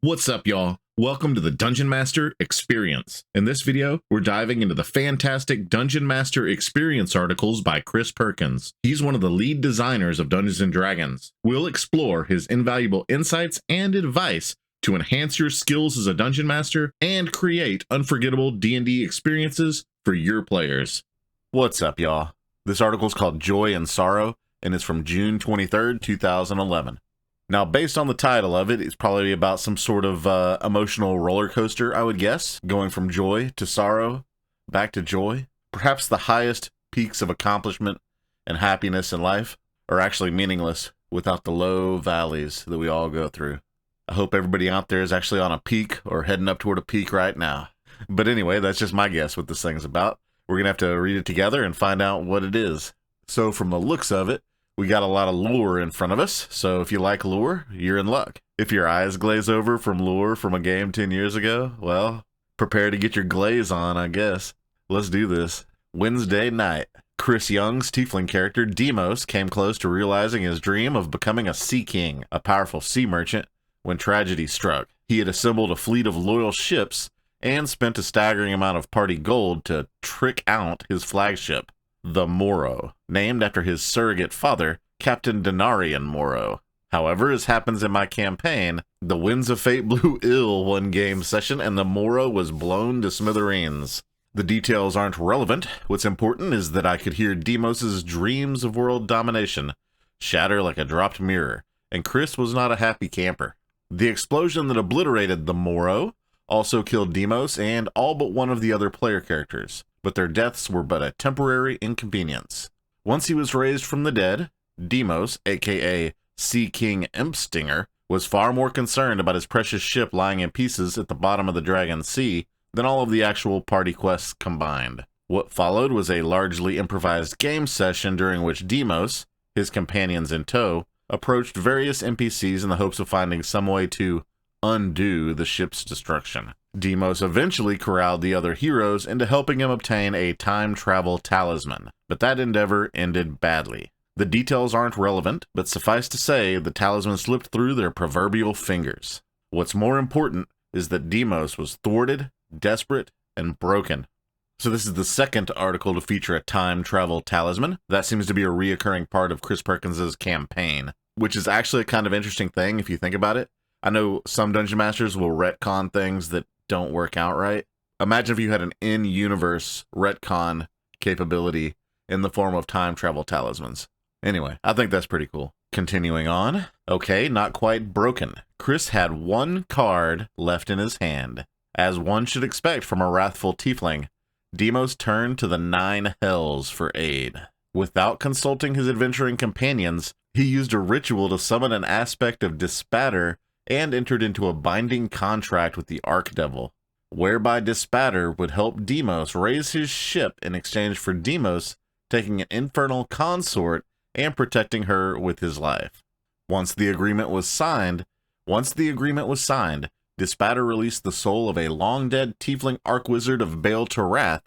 What's up, y'all? Welcome to the Dungeon Master Experience. In this video, we're diving into the fantastic Dungeon Master Experience articles by Chris Perkins. He's one of the lead designers of Dungeons & Dragons. We'll explore his invaluable insights and advice to enhance your skills as a Dungeon Master and create unforgettable D&D experiences for your players. What's up, y'all? This article is called Joy and Sorrow, and it's from June 23rd, 2011. Now, based on the title of it, it's probably about some sort of emotional roller coaster, I would guess, going from joy to sorrow, back to joy. Perhaps the highest peaks of accomplishment and happiness in life are actually meaningless without the low valleys that we all go through. I hope everybody out there is actually on a peak or heading up toward a peak right now. But anyway, that's just my guess what this thing's about. We're going to have to read it together and find out what it is. So from the looks of it, we got a lot of lore in front of us, so if you like lore, you're in luck. If your eyes glaze over from lore from a game 10 years ago, well, prepare to get your glaze on, I guess. Let's do this. Wednesday night. Chris Young's tiefling character, Demos, came close to realizing his dream of becoming a sea king, a powerful sea merchant, when tragedy struck. He had assembled a fleet of loyal ships and spent a staggering amount of party gold to trick out his flagship, the Morrow, named after his surrogate father, Captain Denarian Morrow. However, as happens in my campaign, the winds of fate blew ill one game session and the Morrow was blown to smithereens. The details aren't relevant. What's important is that I could hear Demos's dreams of world domination shatter like a dropped mirror, and Chris was not a happy camper. The explosion that obliterated the Morrow also killed Demos and all but one of the other player characters, but their deaths were but a temporary inconvenience. Once he was raised from the dead, Demos, aka Sea King Impstinger, was far more concerned about his precious ship lying in pieces at the bottom of the Dragon Sea than all of the actual party quests combined. What followed was a largely improvised game session during which Demos, his companions in tow, approached various NPCs in the hopes of finding some way to undo the ship's destruction. Demos eventually corralled the other heroes into helping him obtain a time travel talisman, but that endeavor ended badly. The details aren't relevant, but suffice to say the talisman slipped through their proverbial fingers. What's more important is that Demos was thwarted, desperate, and broken. So this is the second article to feature a time travel talisman. That seems to be a reoccurring part of Chris Perkins's campaign, which is actually a kind of interesting thing if you think about it. I know some Dungeon Masters will retcon things that don't work out right. Imagine if you had an in-universe retcon capability in the form of time travel talismans. Anyway, I think that's pretty cool. Continuing on. Okay, not quite broken. Chris had one card left in his hand. As one should expect from a wrathful tiefling, Demos turned to the 9 hells for aid. Without consulting his adventuring companions, he used a ritual to summon an aspect of Dispatter and entered into a binding contract with the Archdevil, whereby Dispatter would help Demos raise his ship in exchange for Demos taking an infernal consort and protecting her with his life. Once the agreement was signed, Dispatter released the soul of a long-dead tiefling archwizard of Baal Terath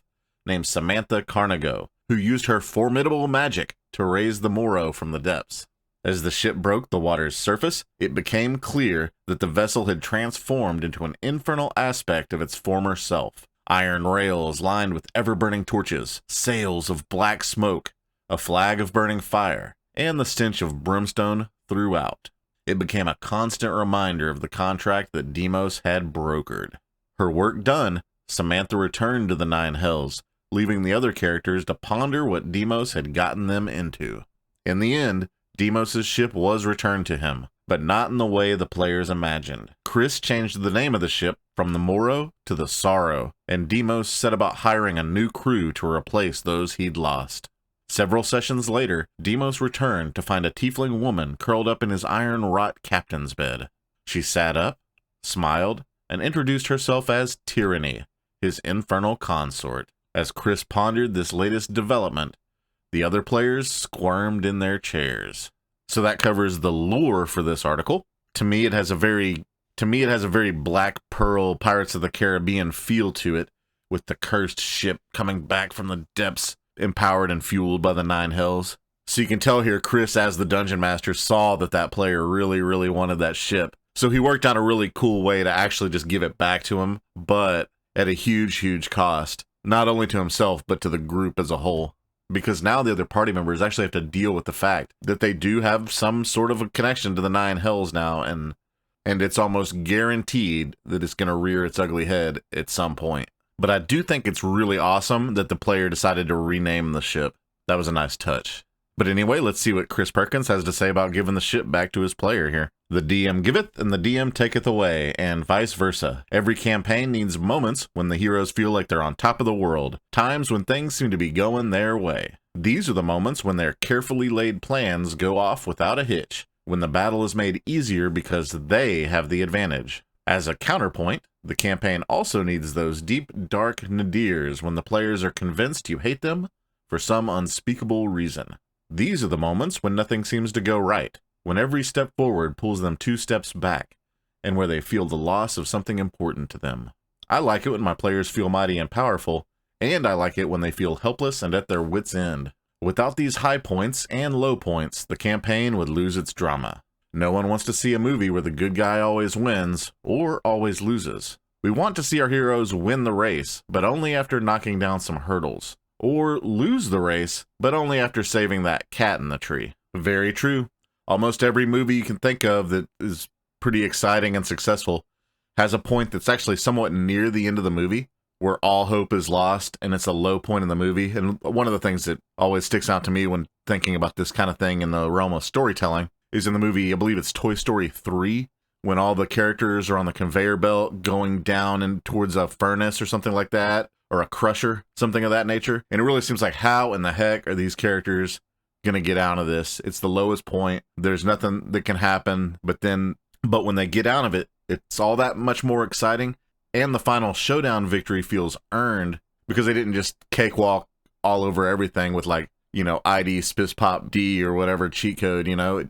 named Samantha Carnago, who used her formidable magic to raise the Morrow from the depths. As the ship broke the water's surface, it became clear that the vessel had transformed into an infernal aspect of its former self. Iron rails lined with ever-burning torches, sails of black smoke, a flag of burning fire, and the stench of brimstone throughout. It became a constant reminder of the contract that Demos had brokered. Her work done, Samantha returned to the 9 hells, leaving the other characters to ponder what Demos had gotten them into. In the end, Demos' ship was returned to him, but not in the way the players imagined. Chris changed the name of the ship from the Morrow to the Sorrow, and Demos set about hiring a new crew to replace those he'd lost. Several sessions later, Demos returned to find a tiefling woman curled up in his iron-wrought captain's bed. She sat up, smiled, and introduced herself as Tyranny, his infernal consort. As Chris pondered this latest development, the other players squirmed in their chairs. So that covers the lore for this article. To me, it has a very Black Pearl Pirates of the Caribbean feel to it, with the cursed ship coming back from the depths, empowered and fueled by the 9 hells. So you can tell here, Chris, as the Dungeon Master, saw that player really wanted that ship. So he worked out a really cool way to actually just give it back to him, but at a huge, huge cost, not only to himself, but to the group as a whole. Because now the other party members actually have to deal with the fact that they do have some sort of a connection to the Nine Hells now, and it's almost guaranteed that it's going to rear its ugly head at some point. But I do think it's really awesome that the player decided to rename the ship. That was a nice touch. But anyway, let's see what Chris Perkins has to say about giving the ship back to his player here. The DM giveth and the DM taketh away, and vice versa. Every campaign needs moments when the heroes feel like they're on top of the world, times when things seem to be going their way. These are the moments when their carefully laid plans go off without a hitch, when the battle is made easier because they have the advantage. As a counterpoint, the campaign also needs those deep, dark nadirs when the players are convinced you hate them for some unspeakable reason. These are the moments when nothing seems to go right, when every step forward pulls them 2 steps back, and where they feel the loss of something important to them. I like it when my players feel mighty and powerful, and I like it when they feel helpless and at their wits' end. Without these high points and low points, the campaign would lose its drama. No one wants to see a movie where the good guy always wins, or always loses. We want to see our heroes win the race, but only after knocking down some hurdles. Or lose the race, but only after saving that cat in the tree. Very true. Almost every movie you can think of that is pretty exciting and successful has a point that's actually somewhat near the end of the movie, where all hope is lost, and it's a low point in the movie. And one of the things that always sticks out to me when thinking about this kind of thing in the realm of storytelling is in the movie, I believe it's Toy Story 3, when all the characters are on the conveyor belt going down and towards a furnace or something like that, or a crusher, something of that nature. And it really seems like, how in the heck are these characters going to get out of this? It's the lowest point. There's nothing that can happen. But when they get out of it, it's all that much more exciting. And the final showdown victory feels earned because they didn't just cakewalk all over everything with ID Spiss Pop D or whatever cheat code,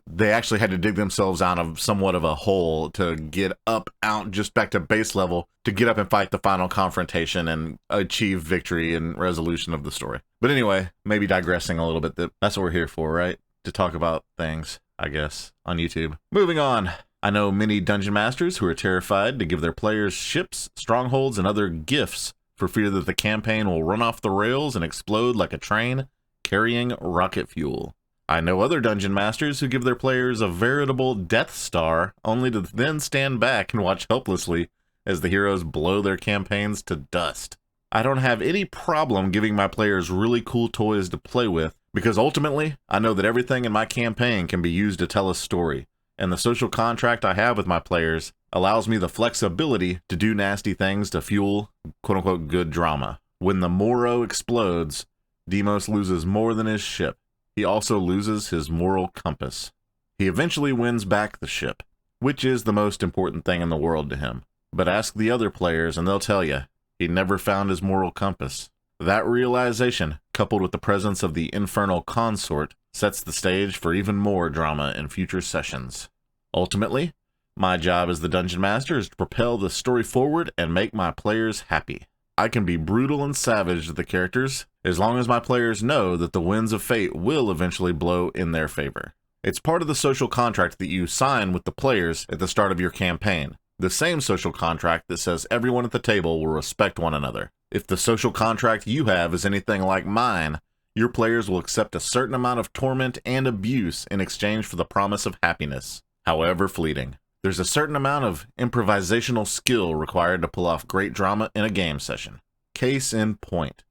They actually had to dig themselves out of somewhat of a hole to get out just back to base level, to get up and fight the final confrontation and achieve victory and resolution of the story. But anyway, maybe digressing a little bit, that's what we're here for, right? To talk about things, I guess, on YouTube. Moving on. I know many dungeon masters who are terrified to give their players ships, strongholds, and other gifts for fear that the campaign will run off the rails and explode like a train carrying rocket fuel. I know other dungeon masters who give their players a veritable Death Star, only to then stand back and watch helplessly as the heroes blow their campaigns to dust. I don't have any problem giving my players really cool toys to play with, because ultimately, I know that everything in my campaign can be used to tell a story, and the social contract I have with my players allows me the flexibility to do nasty things to fuel quote-unquote good drama. When the Moro explodes, Deimos loses more than his ship. He also loses his moral compass. He eventually wins back the ship, which is the most important thing in the world to him. But ask the other players and they'll tell you, he never found his moral compass. That realization, coupled with the presence of the infernal consort, sets the stage for even more drama in future sessions. Ultimately, my job as the Dungeon Master is to propel the story forward and make my players happy. I can be brutal and savage to the characters, as long as my players know that the winds of fate will eventually blow in their favor. It's part of the social contract that you sign with the players at the start of your campaign. The same social contract that says everyone at the table will respect one another. If the social contract you have is anything like mine, your players will accept a certain amount of torment and abuse in exchange for the promise of happiness, however fleeting. There's a certain amount of improvisational skill required to pull off great drama in a game session. Case in point.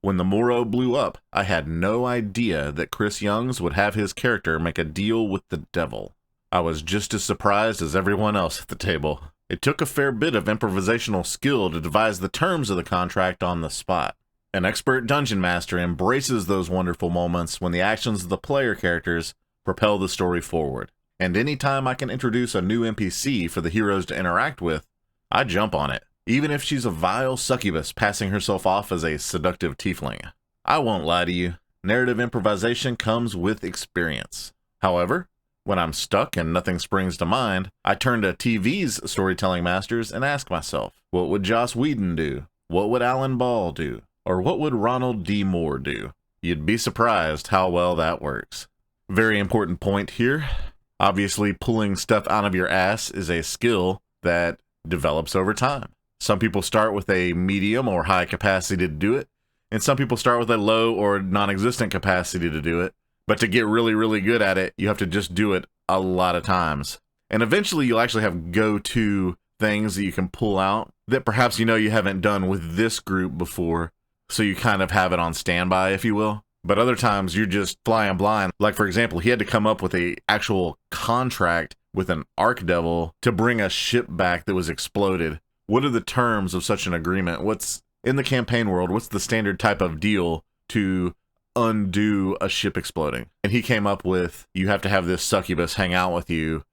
When the Moro blew up, I had no idea that Chris Youngs would have his character make a deal with the devil. I was just as surprised as everyone else at the table. It took a fair bit of improvisational skill to devise the terms of the contract on the spot. An expert dungeon master embraces those wonderful moments when the actions of the player characters propel the story forward. And anytime I can introduce a new NPC for the heroes to interact with, I jump on it. Even if she's a vile succubus passing herself off as a seductive tiefling. I won't lie to you, narrative improvisation comes with experience. However, when I'm stuck and nothing springs to mind, I turn to TV's storytelling masters and ask myself, what would Joss Whedon do? What would Alan Ball do? Or what would Ronald D. Moore do? You'd be surprised how well that works. Very important point here. Obviously, pulling stuff out of your ass is a skill that develops over time. Some people start with a medium or high capacity to do it, and some people start with a low or non-existent capacity to do it. But to get really, really good at it, you have to just do it a lot of times. And eventually you'll actually have go-to things that you can pull out that perhaps you know you haven't done with this group before, so you kind of have it on standby, if you will. But other times you're just flying blind. Like, for example, he had to come up with a actual contract with an Archdevil to bring a ship back that was exploded. What are the terms of such an agreement? What's, in the campaign world, what's the standard type of deal to undo a ship exploding? And he came up with, you have to have this succubus hang out with you,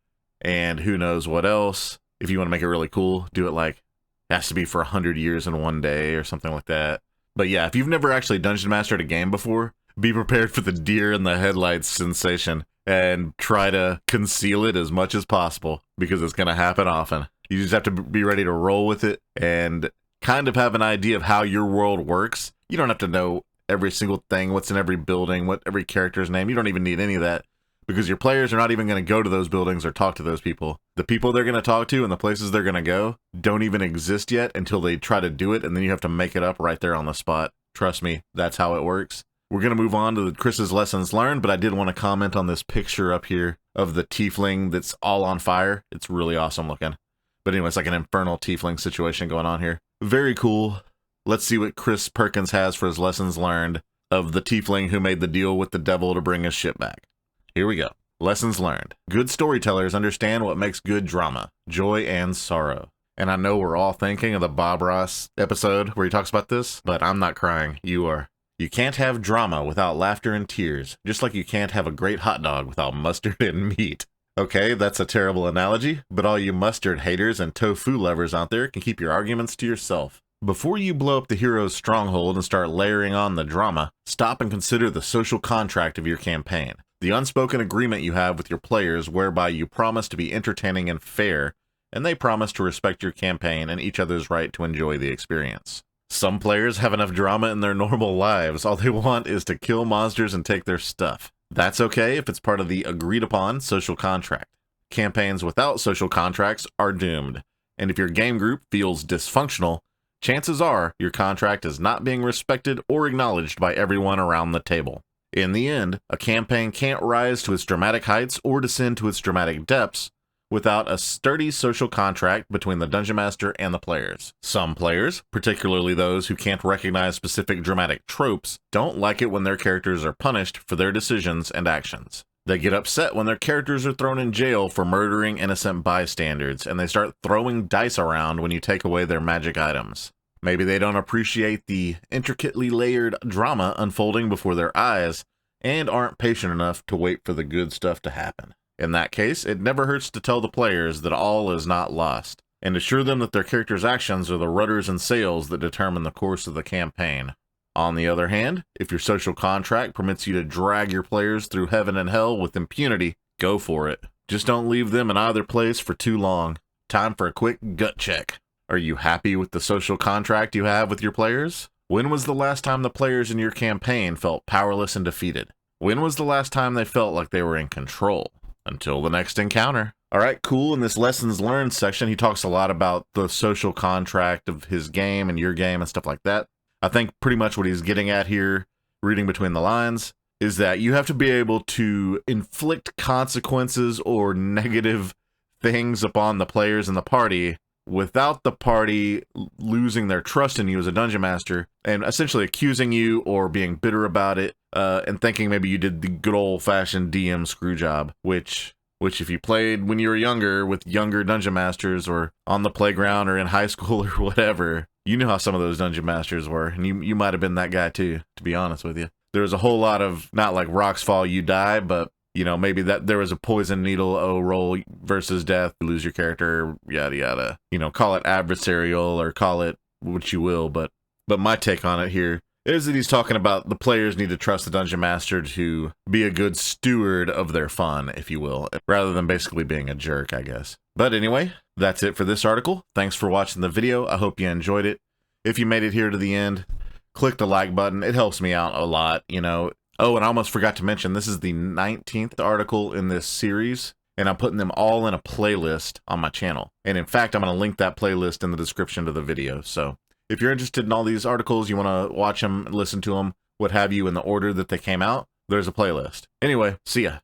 and who knows what else. If you want to make it really cool, do it like, it has to be for 100 years in one day or something like that. But yeah, if you've never actually dungeon mastered a game before, be prepared for the deer in the headlights sensation and try to conceal it as much as possible, because it's going to happen often. You just have to be ready to roll with it and kind of have an idea of how your world works. You don't have to know every single thing, what's in every building, what every character's name. You don't even need any of that, because your players are not even going to go to those buildings or talk to those people. The people they're going to talk to and the places they're going to go don't even exist yet until they try to do it, and then you have to make it up right there on the spot. Trust me, that's how it works. We're going to move on to Chris's lessons learned, but I did want to comment on this picture up here of the tiefling that's all on fire. It's really awesome looking. But anyway, it's like an infernal tiefling situation going on here. Very cool. Let's see what Chris Perkins has for his lessons learned of the tiefling who made the deal with the devil to bring his ship back. Here we go. Lessons learned. Good storytellers understand what makes good drama, joy and sorrow. And I know we're all thinking of the Bob Ross episode where he talks about this, but I'm not crying. You are. You can't have drama without laughter and tears, just like you can't have a great hot dog without mustard and meat. Okay, that's a terrible analogy, but all you mustard haters and tofu lovers out there can keep your arguments to yourself. Before you blow up the hero's stronghold and start layering on the drama, stop and consider the social contract of your campaign. The unspoken agreement you have with your players whereby you promise to be entertaining and fair, and they promise to respect your campaign and each other's right to enjoy the experience. Some players have enough drama in their normal lives. All they want is to kill monsters and take their stuff. That's okay if it's part of the agreed-upon social contract. Campaigns without social contracts are doomed, and if your game group feels dysfunctional, chances are your contract is not being respected or acknowledged by everyone around the table. In the end, a campaign can't rise to its dramatic heights or descend to its dramatic depths without a sturdy social contract between the Dungeon Master and the players. Some players, particularly those who can't recognize specific dramatic tropes, don't like it when their characters are punished for their decisions and actions. They get upset when their characters are thrown in jail for murdering innocent bystanders, and they start throwing dice around when you take away their magic items. Maybe they don't appreciate the intricately layered drama unfolding before their eyes and aren't patient enough to wait for the good stuff to happen. In that case, it never hurts to tell the players that all is not lost, and assure them that their characters' actions are the rudders and sails that determine the course of the campaign. On the other hand, if your social contract permits you to drag your players through heaven and hell with impunity, go for it. Just don't leave them in either place for too long. Time for a quick gut check. Are you happy with the social contract you have with your players? When was the last time the players in your campaign felt powerless and defeated? When was the last time they felt like they were in control? Until the next encounter. All right, cool. In this lessons learned section, he talks a lot about the social contract of his game and your game and stuff like that. I think pretty much what he's getting at here, reading between the lines, is that you have to be able to inflict consequences or negative things upon the players in the party without the party losing their trust in you as a dungeon master and essentially accusing you or being bitter about it and thinking maybe you did the good old-fashioned DM screw job, which if you played when you were younger with younger dungeon masters or on the playground or in high school or whatever, you knew how some of those dungeon masters were, and you might have been that guy too, to be honest with you. There was a whole lot of, not like rocks fall, you die, but you know, maybe that there was a poison needle, roll versus death, you lose your character, yada yada. You know, call it adversarial or call it what you will, but my take on it here is that he's talking about the players need to trust the dungeon master to be a good steward of their fun, if you will, rather than basically being a jerk, I guess. But anyway, that's it for this article. Thanks for watching the video. I hope you enjoyed it. If you made it here to the end, click the like button. It helps me out a lot, you know. Oh, and I almost forgot to mention, this is the 19th article in this series, and I'm putting them all in a playlist on my channel. And in fact, I'm going to link that playlist in the description to the video. So if you're interested in all these articles, you want to watch them, listen to them, what have you, in the order that they came out, there's a playlist. Anyway, see ya.